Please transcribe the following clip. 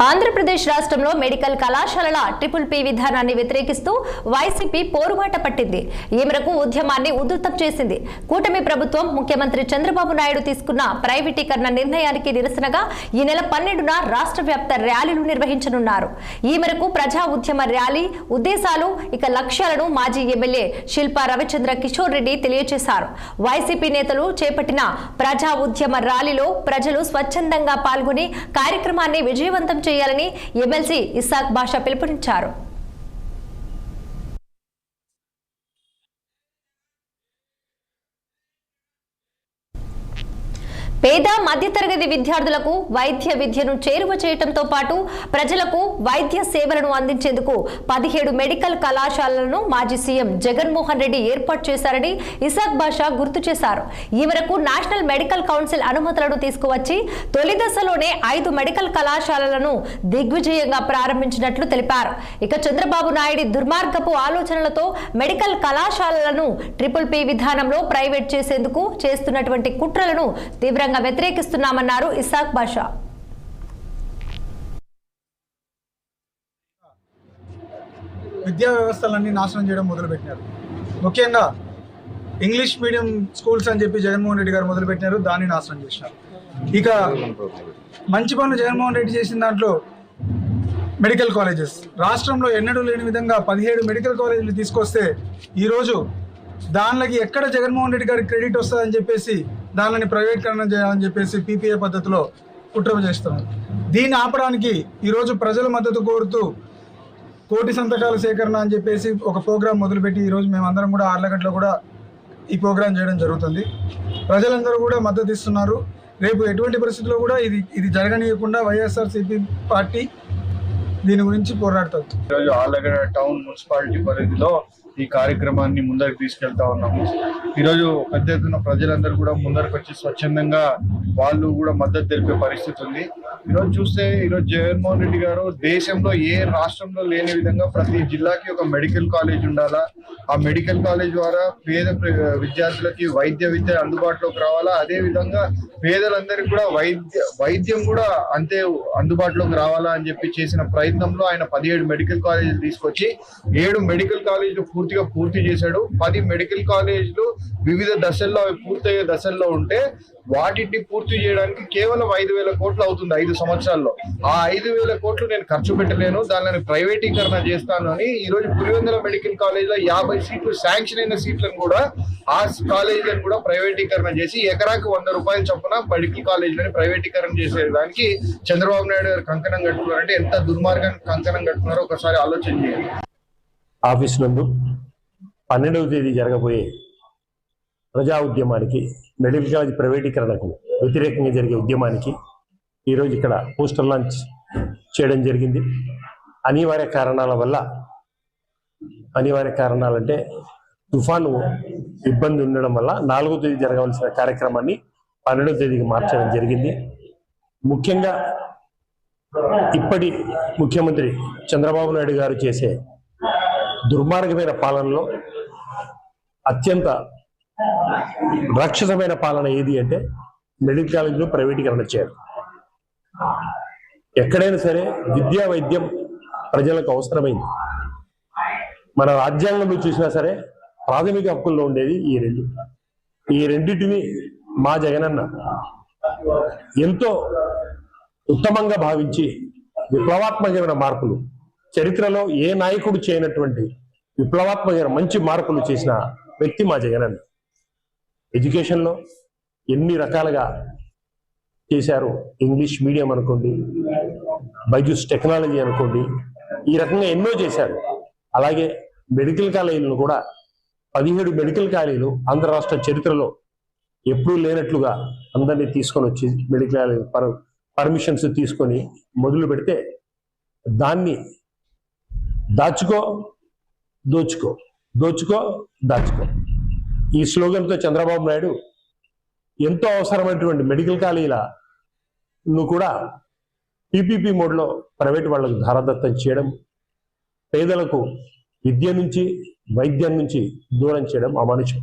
ఆంధ్రప్రదేశ్ రాష్ట్రంలో మెడికల్ కళాశాలల triple P విధానాన్ని వ్యతిరేకిస్తూ వైసీపీ పోరుబాట పట్టింది. ఈ మేరకు ఉద్యమాన్ని ఉధృతం చేసింది. కూటమి ప్రభుత్వం ముఖ్యమంత్రి చంద్రబాబు నాయుడు తీసుకున్న ప్రైవేటీకరణ నిర్ణయానికి నిరసనగా ఈ నెల 12న రాష్ట్ర వ్యాప్త ర్యాలీలు నిర్వహించనున్నారు. ఈ మేరకు ప్రజా ఉద్యమ ర్యాలీ ఉద్దేశాలు లక్ష్యాలను మాజీ ఎమ్మెల్యే శిల్పా రవిచంద్ర కిషోర్ రెడ్డి తెలియజేశారు. వైసీపీ నేతలు చేపట్టిన ప్రజా ఉద్యమ ర్యాలీలో ప్రజలు స్వచ్ఛందంగా పాల్గొని కార్యక్రమాన్ని విజయవంతం చేయాలని ఎమ్మెల్సీ ఇస్సాక్ బాషా పిలుపునిచ్చారు. పేద మధ్యతరగతి విద్యార్థులకు వైద్య విద్యను చేరువ చేయడంతో పాటు ప్రజలకు వైద్య సేవలను అందించేందుకు 17 మెడికల్ కళాశాలలను మాజీ సీఎం జగన్మోహన్ రెడ్డి ఏర్పాటు చేశారని ఇసాక్ బాషా గుర్తు చేశారు. ఈ మేరకు నేషనల్ మెడికల్ కౌన్సిల్ అనుమతులను తీసుకువచ్చి తొలి దశలోనే 5 మెడికల్ కళాశాలలను దిగ్విజయంగా ప్రారంభించినట్లు తెలిపారు. చంద్రబాబు నాయుడు దుర్మార్గపు ఆలోచనలతో మెడికల్ కళాశాలలను ట్రిపుల్ పి విధానంలో ప్రైవేట్ చేసేందుకు చేస్తున్నటువంటి కుట్రలను తీవ్రంగా వ్యతిరేకిస్తున్నామన్నారు ఇసాక్ బాషా. విద్యా వ్యవస్థలన్నీ నాశనం చేయడం మొదలుపెట్టినారు. ముఖ్యంగా ఇంగ్లీష్ మీడియం స్కూల్స్ అని చెప్పి జగన్మోహన్ రెడ్డి గారు మొదలుపెట్టినారు, దాన్ని నాశనం చేసినారు. ఇక మంచి పనులు జగన్మోహన్ రెడ్డి చేసిన దాంట్లో మెడికల్ కాలేజెస్ రాష్ట్రంలో ఎన్నడూ లేని విధంగా 17 మెడికల్ కాలేజీలు తీసుకొస్తే ఈరోజు దానిలోకి ఎక్కడ జగన్మోహన్ రెడ్డి గారికి క్రెడిట్ వస్తుందని చెప్పేసి దానిని ప్రైవేటీకరణ చేయాలని చెప్పేసి పీపీఏ పద్ధతిలో కుట్ర చేస్తున్నారు. దీన్ని ఆపడానికి ఈరోజు ప్రజల మద్దతు కోరుతూ 1 కోటి సంతకాల సేకరణ అని చెప్పేసి ఒక ప్రోగ్రాం మొదలుపెట్టి ఈరోజు మేమందరం కూడా ఆర్లగడ్డలో కూడా ఈ ప్రోగ్రాం చేయడం జరుగుతుంది. ప్రజలందరూ కూడా మద్దతు ఇస్తున్నారు. రేపు ఎటువంటి పరిస్థితుల్లో కూడా ఇది జరగనీయకుండా వైఎస్ఆర్సీపీ పార్టీ దీని గురించి పోరాడుతుంది. ఈరోజు ఆర్లగడ్డ టౌన్ మున్సిపాలిటీ పరిధిలో ఈ కార్యక్రమాన్ని ముందరికి తీసుకెళ్తా ఉన్నాము. ఈరోజు పెద్ద ఎత్తున ప్రజలందరూ కూడా ముందరకు వచ్చి స్వచ్ఛందంగా వాళ్ళు కూడా మద్దతు తెలిపే పరిస్థితి ఉంది. ఈరోజు చూస్తే ఈరోజు జగన్మోహన్ రెడ్డి గారు దేశంలో ఏ రాష్ట్రంలో లేని విధంగా ప్రతి జిల్లాకి ఒక మెడికల్ కాలేజ్ ఉండాలా, ఆ మెడికల్ కాలేజ్ ద్వారా పేద విద్యార్థులకి వైద్య విద్య అందుబాటులోకి రావాలా, అదే విధంగా పేదలందరికీ కూడా వైద్యం కూడా అంతే అందుబాటులోకి రావాలా అని చెప్పి చేసిన ప్రయత్నంలో ఆయన 17 మెడికల్ కాలేజీలు తీసుకొచ్చి 7 మెడికల్ కాలేజీలు పూర్తి చేశాడు. 10 మెడికల్ కాలేజీలు వివిధ దశల్లో పూర్తయ్యే దశల్లో ఉంటే వాటిని పూర్తి చేయడానికి కేవలం 5,000 కోట్లు అవుతుంది 5 సంవత్సరాల్లో. ఆ 5,000 కోట్లు నేను ఖర్చు పెట్టలేను, దానిని ప్రైవేటీకరణ చేస్తాను అని ఈరోజు పులివెందుల మెడికల్ కాలేజ్ లో 50 సీట్లు శాంక్షన్ అయిన సీట్లను కూడా ఆ కాలేజీలను కూడా ప్రైవేటీకరణ చేసి ఎకరాకు 100 రూపాయలు చొప్పున మెడికల్ కాలేజీలని ప్రైవేటీకరణ చేసేదానికి చంద్రబాబు నాయుడు గారు కంకణం కట్టుకున్నారంటే ఎంత దుర్మార్గానికి కంకణం కట్టుకున్నారో ఒకసారి ఆలోచన చేయండి. ఆఫీస్ నందు 12వ తేదీ జరగబోయే ప్రజా ఉద్యమానికి, మెడికల్ కాలేజ్ ప్రైవేటీకరణకు వ్యతిరేకంగా జరిగే ఉద్యమానికి ఈరోజు ఇక్కడ పోస్టర్ లాంచ్ చేయడం జరిగింది. అనివార్య కారణాలంటే తుఫాను ఇబ్బంది ఉండడం వల్ల 4వ తేదీ జరగవలసిన కార్యక్రమాన్ని 12వ తేదీకి మార్చడం జరిగింది. ముఖ్యంగా ఇప్పటి ముఖ్యమంత్రి చంద్రబాబు నాయుడు గారు చేసే దుర్మార్గమైన పాలనలో అత్యంత రాక్షసమైన పాలన ఏది అంటే మెడికల్ కాలేజీలో ప్రైవేటీకరణ చేయడం. ఎక్కడైనా సరే విద్యా వైద్యం ప్రజలకు అవసరమైంది. మన రాజ్యాంగంలో చూసినా సరే ప్రాథమిక హక్కుల్లో ఉండేది ఈ రెండింటిని మా జగనన్న ఎంతో ఉత్తమంగా భావించి విప్లవాత్మకమైన మార్పులు, చరిత్రలో ఏ నాయకుడు చేయనటువంటి విప్లవాత్మకమైన మంచి మార్పులు చేసిన వ్యక్తి మా జగనన్న. ఎడ్యుకేషన్లో ఎన్ని రకాలుగా చేశారు. ఇంగ్లీష్ మీడియం అనుకోండి, బైజూస్ టెక్నాలజీ అనుకోండి, ఈ రకంగా ఎన్నో చేశారు. అలాగే మెడికల్ కాలేజీలను కూడా 17 మెడికల్ కాలేజీలు ఆంధ్ర రాష్ట్ర చరిత్రలో ఎప్పుడూ లేనట్లుగా అందరినీ తీసుకొని వచ్చి మెడికల్ కాలేజీ పర్మిషన్స్ తీసుకొని మొదలు పెడితే దాన్ని దాచుకో దాచుకో ఈ స్లోగన్తో చంద్రబాబు నాయుడు ఎంతో అవసరమైనటువంటి మెడికల్ కాలేజీలను కూడా పీపీపీ మోడ్లో ప్రైవేట్ వాళ్లకు ధారాదత్తం చేయడం, పేదలకు విద్య నుంచి వైద్యం నుంచి దూరం చేయడం అమానుషం.